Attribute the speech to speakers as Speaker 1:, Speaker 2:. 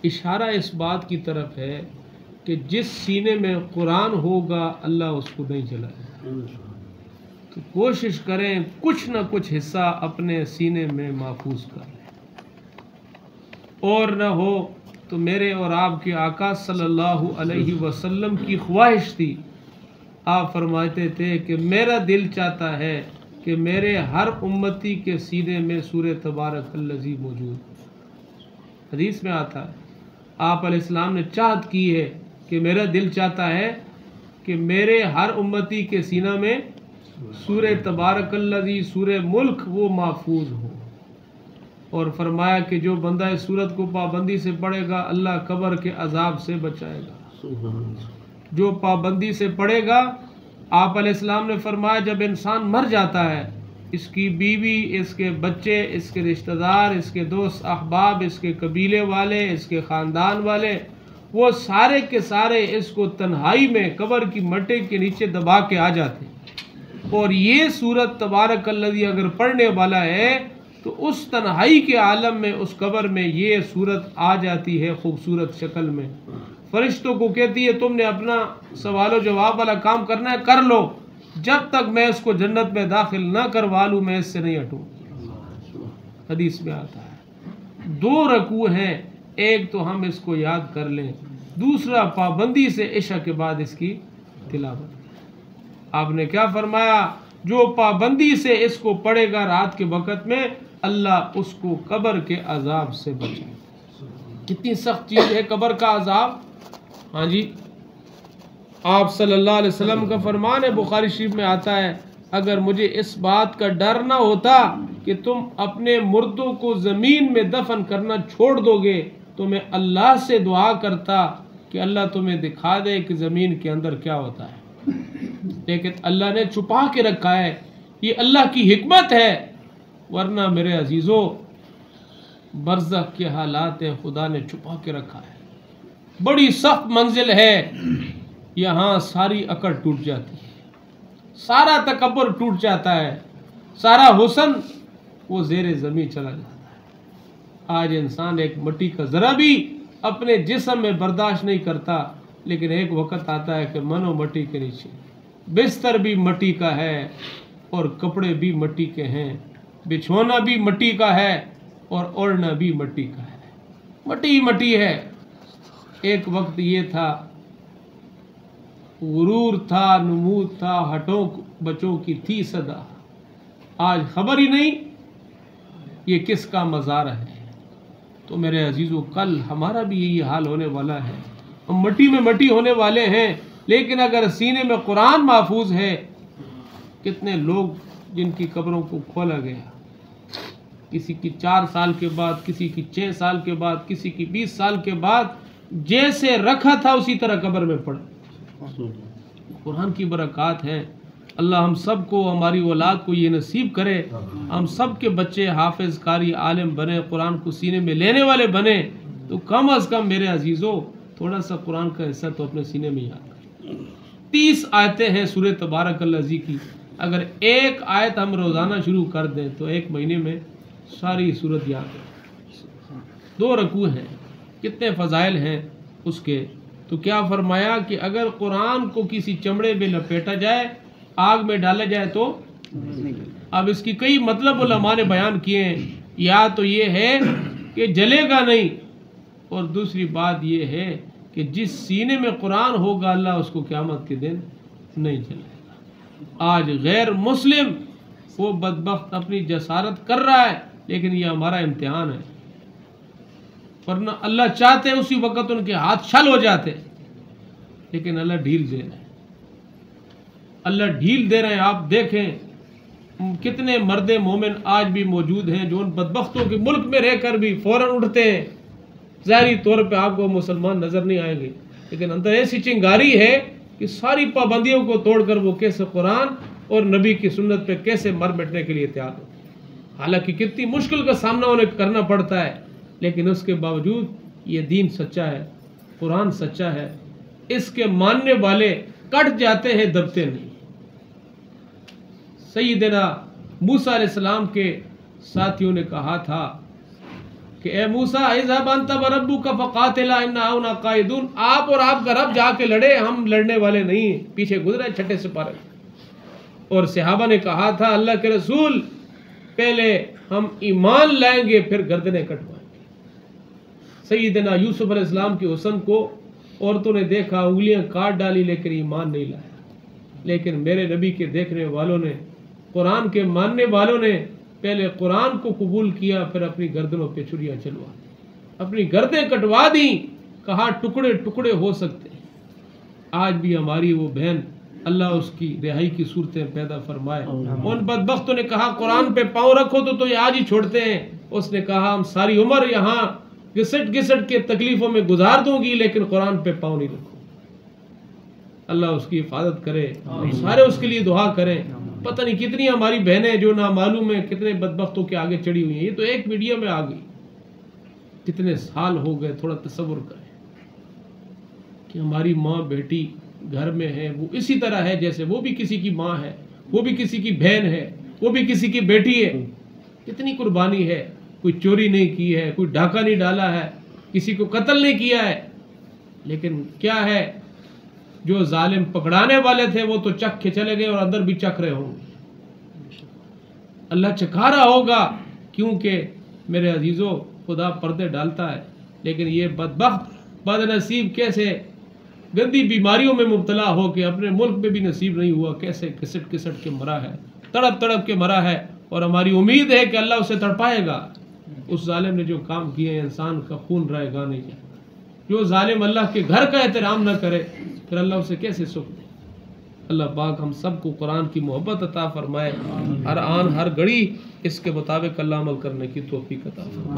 Speaker 1: इशारा इस बात की तरफ है कि जिस सीने में कुरान होगा अल्लाह उसको नहीं जलाए। तो कोशिश करें कुछ न कुछ हिस्सा अपने सीने में महफूज कर लें, और न हो तो मेरे और आपके आका सल्लल्लाहु अलैहि वसल्लम की ख्वाहिश थी, आप फरमाते थे कि मेरा दिल चाहता है कि मेरे हर उम्मती के सीने में सूरह तबारकल्लज़ी मौजूद। हदीस में आता है आप अलैहिस्सलाम ने चाहत की है कि मेरा दिल चाहता है कि मेरे हर उम्मती के सीना में सूरह तबारकल्लज़ी सूरह मुल्क वो महफूज हो। और फरमाया कि जो बंदा इस सूरत को पाबंदी से पढ़ेगा अल्लाह कब्र के अजाब से बचाएगा। जो पाबंदी से पढ़ेगा, आप अलैहिस्सलाम ने फरमाया जब इंसान मर जाता है, इसकी बीवी, इसके बच्चे, इसके रिश्तेदार, इसके दोस्त अहबाब, इसके कबीले वाले, इसके ख़ानदान वाले, वो सारे के सारे इसको तन्हाई में कब्र की मट्टी के नीचे दबा के आ जाते। और ये सूरत तबारकल्लज़ी अगर पढ़ने वाला है तो उस तन्हाई के आलम में, उस कब्र में ये सूरत आ जाती है खूबसूरत शक्ल में। फरिश्तों को कहती है तुमने अपना सवाल जवाब वाला काम करना है, कर लो, जब तक मैं इसको जन्नत में दाखिल ना करवा लूँ मैं इससे नहीं हटूँ। हदीस में आता है 2 रकू हैं, एक तो हम इसको याद कर लें, दूसरा पाबंदी से इशा के बाद इसकी तिलावत। आपने क्या फरमाया, जो पाबंदी से इसको पढ़ेगा रात के वक़्त में अल्लाह उसको कब्र के अजाब से बचाए। कितनी सख्त चीज़ है कब्र का अजाब। हाँ जी, आप सल्लल्लाहु अलैहि वसल्लम का फरमान है, बुखारी शरीफ में आता है, अगर मुझे इस बात का डर ना होता कि तुम अपने मुर्दों को ज़मीन में दफन करना छोड़ दोगे तो मैं अल्लाह से दुआ करता कि अल्लाह तुम्हें दिखा दे कि ज़मीन के अंदर क्या होता है। लेकिन अल्लाह ने छुपा के रखा है, ये अल्लाह की हिकमत है। वरना मेरे अजीज़ों, बरज़ख के हालात हैं, खुदा ने छुपा के रखा है। बड़ी सख्त मंजिल है, यहाँ सारी अकड़ टूट जाती है, सारा तकब्बुर टूट जाता है, सारा हुस्न वो ज़ेरे ज़मीन चला जाता है। आज इंसान एक मिट्टी का ज़रा भी अपने जिस्म में बर्दाश्त नहीं करता, लेकिन एक वक़्त आता है कि मनो मिट्टी के नीचे, बिस्तर भी मिट्टी का है और कपड़े भी मिट्टी के हैं, बिछोना भी मिट्टी का है और ओढ़ना भी मिट्टी का है। मिट्टी ही मिट्टी है। एक वक्त ये था, गुरूर था, नमूद था, हटों बच्चों की थी सदा, आज खबर ही नहीं ये किसका मज़ार है। तो मेरे अजीज़ों, कल हमारा भी यही हाल होने वाला है, हम मिट्टी में मिट्टी होने वाले हैं। लेकिन अगर सीने में कुरान महफूज है, कितने लोग जिनकी कब्रों को खोला गया, किसी की 4 साल के बाद, किसी की 6 साल के बाद, किसी की 20 साल के बाद, जैसे रखा था उसी तरह कब्र में पड़ा। कुरान की बरक़ात है। अल्लाह हम सब को, हमारी औलाद को ये नसीब करे, हम सब के बच्चे हाफिज़, कारी, आलिम बने, कुरान को सीने में लेने वाले बने। तो कम अज़ कम मेरे अजीज़ों, थोड़ा सा कुरान का हिस्सा तो अपने सीने में याद करें। 30 आयतें हैं सूरह तबारकल्लज़ी की। अगर एक आयत हम रोज़ाना शुरू कर दें तो 1 महीने में सारी सूरत याद है। 2 रकू हैं, कितने फ़ज़ाइल हैं उसके। तो क्या फरमाया कि अगर कुरान को किसी चमड़े में लपेटा जाए, आग में डाला जाए तो, अब इसकी कई मतलब उलमा ने बयान किए हैं। या तो ये है कि जलेगा नहीं, और दूसरी बात ये है कि जिस सीने में कुरान होगा अल्लाह उसको क़यामत के दिन नहीं जलाएगा। आज गैर मुस्लिम वो बदबख्त अपनी जसारत कर रहा है, लेकिन ये हमारा इम्तिहान है। वरना अल्लाह चाहते उसी वक़्त उनके हाथ छल हो जाते, लेकिन अल्लाह ढील दे रहे हैं, अल्लाह ढील दे रहे हैं। आप देखें कितने मर्दे मोमिन आज भी मौजूद हैं जो उन बदबख्तों के मुल्क में रहकर भी फ़ौरन उठते हैं। ज़ाहिरी तौर पे आपको मुसलमान नज़र नहीं आएंगे, लेकिन अंदर ऐसी चिंगारी है कि सारी पाबंदियों को तोड़कर वो कैसे कुरान और नबी की सुन्नत पे कैसे मर मिटने के लिए तैयार हो। हालांकि कितनी मुश्किल का सामना उन्हें करना पड़ता है, लेकिन उसके बावजूद ये दीन सच्चा है, कुरान सच्चा है, इसके मानने वाले कट जाते हैं, दबते नहीं। सैयदना मूसा अलैहिस्सलाम के साथियों ने कहा था कि ए मूसा इज़हब अंत व रब्बुका फक़ातिला इन्ना हुना क़ाइदून, आप और आपका रब जाके लड़े, हम लड़ने वाले नहीं हैं। पीछे गुजरे छठे सिपारे। और सहाबा ने कहा था अल्लाह के रसूल पहले हम ईमान लाएंगे फिर गर्दनें कटवाएंगे। सैयदना यूसुफ अलैहिस्सलाम के हुस्न को औरतों ने देखा, उंगलियां काट डाली, लेकिन ईमान नहीं लाया। लेकिन मेरे नबी के देखने वालों ने, कुरान के मानने वालों ने पहले कुरान को कबूल किया, फिर अपनी गर्दनों पे छुरियां चलवा दी, अपनी गर्दें कटवा दी, कहा टुकड़े टुकड़े हो सकते हैं। आज भी हमारी वो बहन, अल्लाह उसकी रिहाई की सूरतें पैदा फरमाए। उन बदबख्तों ने कहा कुरान पे पाँव रखो तो ये आज ही छोड़ते हैं। उसने कहा हम सारी उम्र यहाँ घिसट घिसट के तकलीफों में गुजार दूंगी, लेकिन कुरान पे पाँव नहीं रखो। अल्लाह उसकी हिफाजत करे, सारे उसके लिए दुआ करें। पता नहीं कितनी हमारी बहनें जो ना मालूम है कितने बदबख्तों के आगे चढ़ी हुई हैं। ये तो एक मीडिया में आ गई, कितने साल हो गए। थोड़ा तसव्वुर करें कि हमारी माँ बेटी घर में है, वो इसी तरह है जैसे वो भी किसी की माँ है, वो भी किसी की बहन है, वो भी किसी की बेटी है। कितनी कुर्बानी है, कोई चोरी नहीं की है, कोई डाका नहीं डाला है, किसी को कत्ल नहीं किया है। लेकिन क्या है, जो जालिम पकड़ाने वाले थे वो तो चख के चले गए और अंदर भी चख रहे होंगे। अल्लाह चखा रहा होगा, क्योंकि मेरे अजीजों खुदा पर्दे डालता है। लेकिन ये बदबख्त बदनसीब कैसे गंदी बीमारियों में मुब्तला हो के अपने मुल्क में भी नसीब नहीं हुआ, कैसे घिसट घिसट के मरा है, तड़प तड़प के मरा है। और हमारी उम्मीद है कि अल्लाह उसे तड़पाएगा। उस जालिम ने जो काम किए, इंसान का खून रहेगा नहीं। जो जालिम अल्लाह के घर का एहतराम न करे, फिर अल्लाह उसे कैसे सुख दे। अल्लाह पाक हम सबको कुरान की मोहब्बत अता फरमाए, हर आन हर घड़ी इसके मुताबिक अल्लाह अमल करने की तौफीक अता फरमाए।